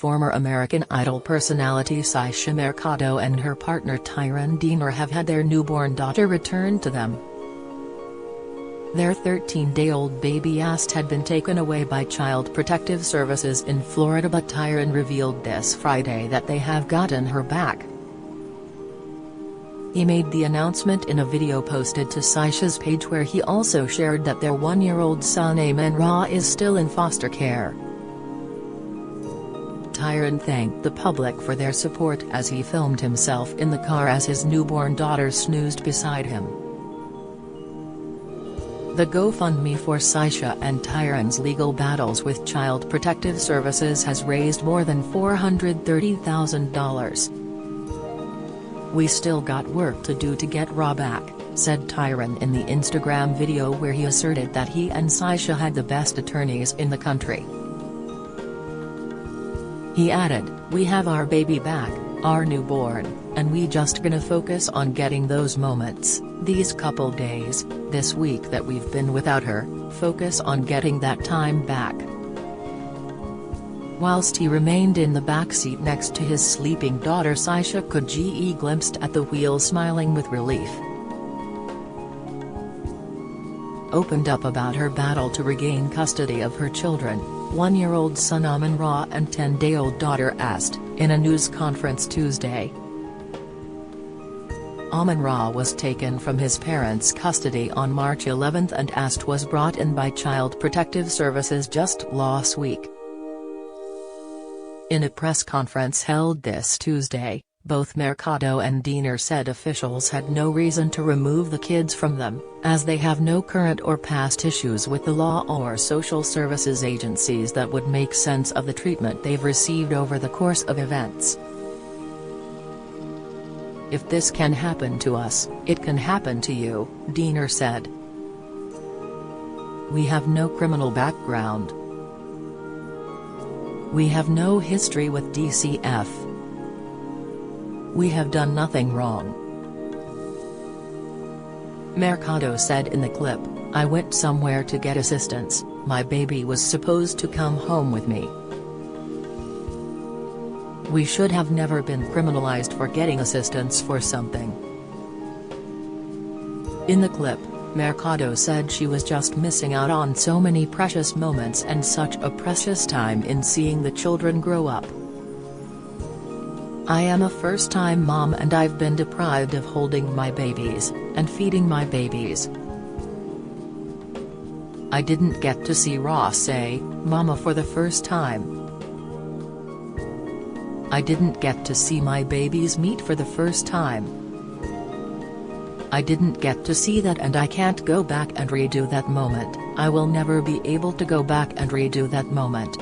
former American Idol personality Syesha Mercado and her partner Tyron Diener have had their newborn daughter returned to them. Their 13-day-old baby had been taken away by Child Protective Services in Florida, but Tyron revealed this Friday that they have gotten her back. He made the announcement in a video posted to Syesha's page, where he also shared that their 1-year-old son Amon-Ra is still in foster care. Tyron thanked the public for their support as he filmed himself in the car as his newborn daughter snoozed beside him. The GoFundMe for Syesha and Tyron's legal battles with Child Protective Services has raised more than $430,000. "We still got work to do to get Ra back," said Tyron in the Instagram video, where he asserted that he and Syesha had the best attorneys in the country. He added, "We have our baby back, our newborn, and we just gonna focus on getting those moments, these couple days, this week that we've been without her, focus on getting that time back." Whilst he remained in the backseat next to his sleeping daughter, Syesha could be glimpsed at the wheel smiling with relief. Opened up about her battle to regain custody of her children, 1-year-old son Amon-Ra and 10-day-old daughter Ast, in a news conference Tuesday. Amon-Ra was taken from his parents' custody on March 11 and Ast was brought in by Child Protective Services just last week. In a press conference held this Tuesday, both Mercado and Diener said officials had no reason to remove the kids from them, as they have no current or past issues with the law or social services agencies that would make sense of the treatment they've received over the course of events. "If this can happen to us, it can happen to you," Diener said. "We have no criminal background. We have no history with DCF. We have done nothing wrong." Mercado said in the clip, "I went somewhere to get assistance, my baby was supposed to come home with me. We should have never been criminalized for getting assistance for something." In the clip, Mercado said she was just missing out on so many precious moments and such a precious time in seeing the children grow up. "I am a first-time mom and I've been deprived of holding my babies, and feeding my babies. I didn't get to see Ra say, 'Mama' for the first time. I didn't get to see my baby's meat for the first time. I didn't get to see that, and I can't go back and redo that moment. I will never be able to go back and redo that moment."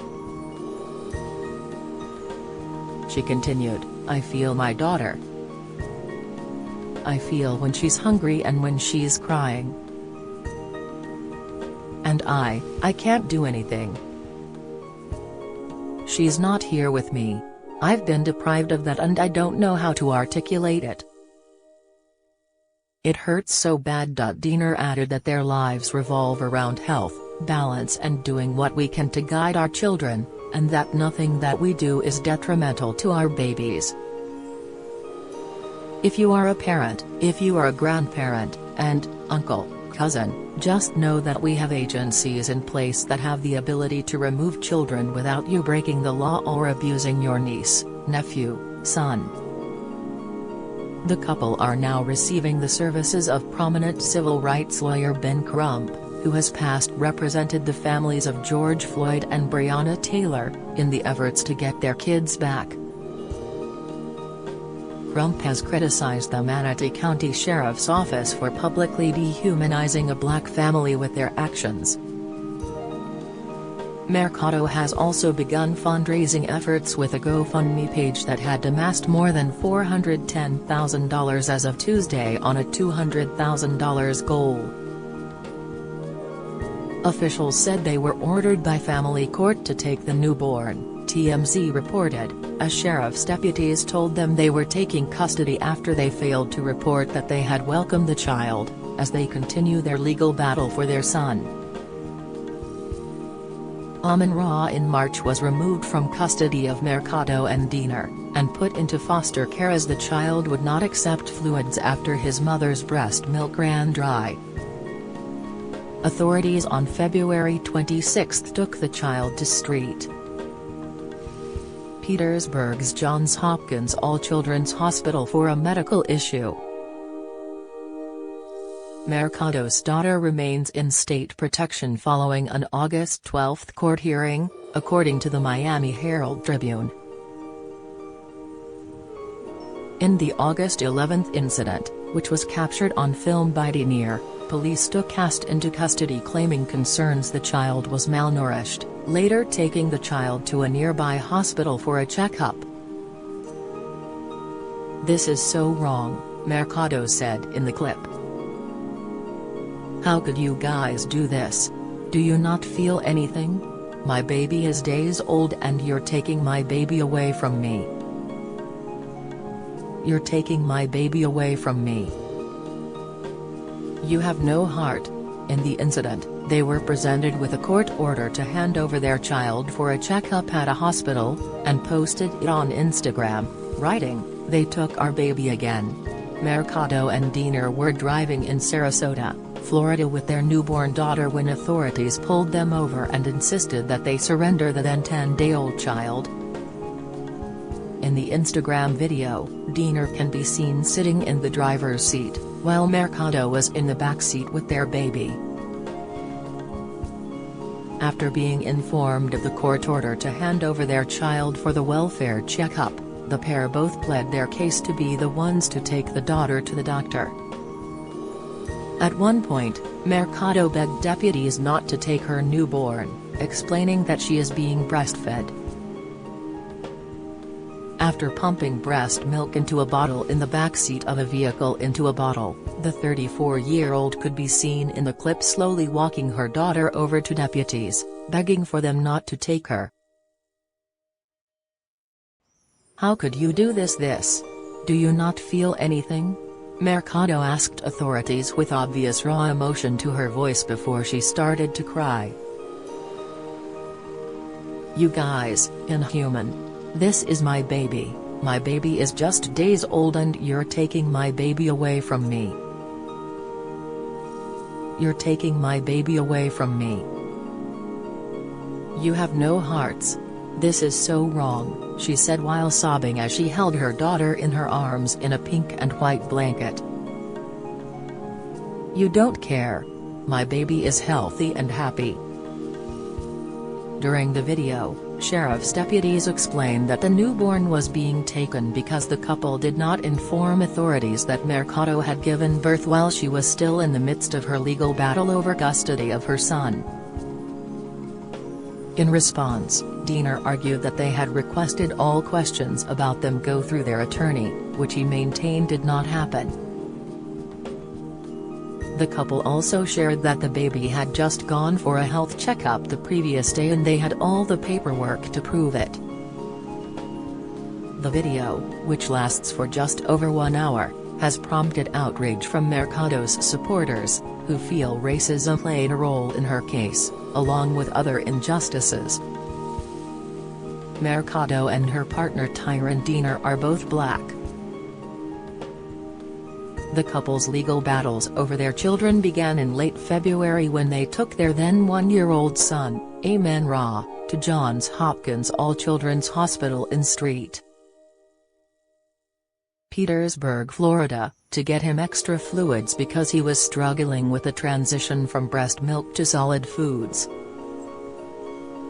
She continued, "I feel my daughter. I feel when she's hungry and when she's crying. And I can't do anything. She's not here with me. I've been deprived of that and I don't know how to articulate it. It hurts so bad." Diener added that their lives revolve around health, balance and doing what we can to guide our children, and that nothing that we do is detrimental to our babies. "If you are a parent, if you are a grandparent, aunt, uncle, cousin, just know that we have agencies in place that have the ability to remove children without you breaking the law or abusing your niece, nephew, son." The couple are now receiving the services of prominent civil rights lawyer Ben Crump, who has past represented the families of George Floyd and Breonna Taylor, in the efforts to get their kids back. Crump has criticized the Manatee County Sheriff's Office for publicly dehumanizing a black family with their actions. Mercado has also begun fundraising efforts with a GoFundMe page that had amassed more than $410,000 as of Tuesday on a $200,000 goal. Officials said they were ordered by family court to take the newborn, TMZ reported, as sheriff's deputies told them they were taking custody after they failed to report that they had welcomed the child, as they continue their legal battle for their son. Amun-Ra in March was removed from custody of Mercado and Diener, and put into foster care as the child would not accept fluids after his mother's breast milk ran dry. Authorities on February 26 took the child to St. Petersburg's Johns Hopkins All Children's Hospital for a medical issue. Mercado's daughter remains in state protection following an August 12 court hearing, according to the Miami Herald Tribune. In the August 11 incident, which was captured on film by Diener, police took Cast into custody claiming concerns the child was malnourished, later taking the child to a nearby hospital for a checkup. "This is so wrong," Mercado said in the clip. "How could you guys do this? Do you not feel anything? My baby is days old and you're taking my baby away from me. You're taking my baby away from me. You have no heart." In the incident, they were presented with a court order to hand over their child for a checkup at a hospital, and posted it on Instagram, writing, "They took our baby again." Mercado and Diener were driving in Sarasota, Florida with their newborn daughter when authorities pulled them over and insisted that they surrender the then 10-day-old child. In the Instagram video, Diener can be seen sitting in the driver's seat, while Mercado was in the back seat with their baby. After being informed of the court order to hand over their child for the welfare checkup, the pair both pled their case to be the ones to take the daughter to the doctor. At one point, Mercado begged deputies not to take her newborn, explaining that she is being breastfed. After pumping breast milk into a bottle in the backseat of a vehicle into a bottle, the 34-year-old could be seen in the clip slowly walking her daughter over to deputies, begging for them not to take her. "How could you do this? Do you not feel anything?" Mercado asked authorities with obvious raw emotion to her voice before she started to cry. "You guys, inhuman. This is my baby. My baby is just days old and you're taking my baby away from me. You're taking my baby away from me. You have no hearts. This is so wrong," she said while sobbing as she held her daughter in her arms in a pink and white blanket. "You don't care. My baby is healthy and happy." During the video, sheriff's deputies explained that the newborn was being taken because the couple did not inform authorities that Mercado had given birth while she was still in the midst of her legal battle over custody of her son. In response, Diener argued that they had requested all questions about them go through their attorney, which he maintained did not happen. The couple also shared that the baby had just gone for a health checkup the previous day and they had all the paperwork to prove it. The video, which lasts for just over 1 hour, has prompted outrage from Mercado's supporters, who feel racism played a role in her case, along with other injustices. Mercado and her partner Tyron Diener are both black. The couple's legal battles over their children began in late February when they took their then 1-year-old son, Amun-Ra, to Johns Hopkins All Children's Hospital in St. Petersburg, Florida, to get him extra fluids because he was struggling with the transition from breast milk to solid foods.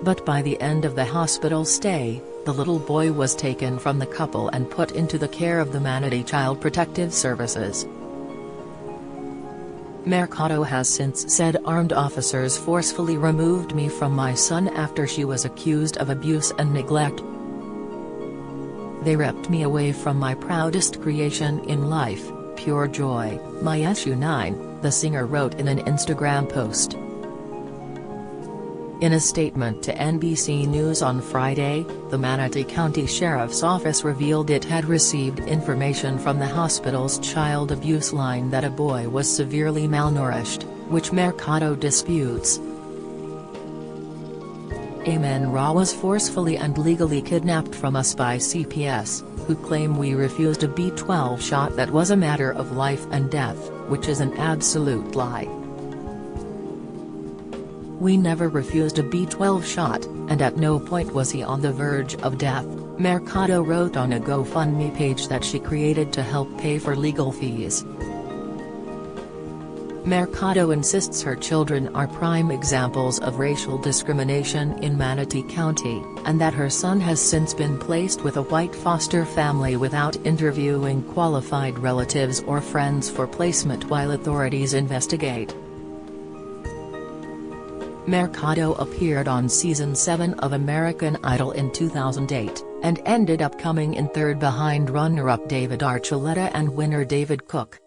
But by the end of the hospital stay, the little boy was taken from the couple and put into the care of the Manatee Child Protective Services. Mercado has since said armed officers forcefully removed me from my son after she was accused of abuse and neglect. They ripped me away from my proudest creation in life, pure joy, my SU9, the singer wrote in an Instagram post. In a statement to NBC News on Friday, the Manatee County Sheriff's Office revealed it had received information from the hospital's child abuse line that a boy was severely malnourished, which Mercado disputes. Amen Ra was forcefully and legally kidnapped from us by CPS, who claim we refused a B12 shot that was a matter of life and death, which is an absolute lie. We never refused a B12 shot, and at no point was he on the verge of death, Mercado wrote on a GoFundMe page that she created to help pay for legal fees. Mercado insists her children are prime examples of racial discrimination in Manatee County, and that her son has since been placed with a white foster family without interviewing qualified relatives or friends for placement while authorities investigate. Mercado appeared on Season 7 of American Idol in 2008, and ended up coming in third behind runner-up David Archuleta and winner David Cook.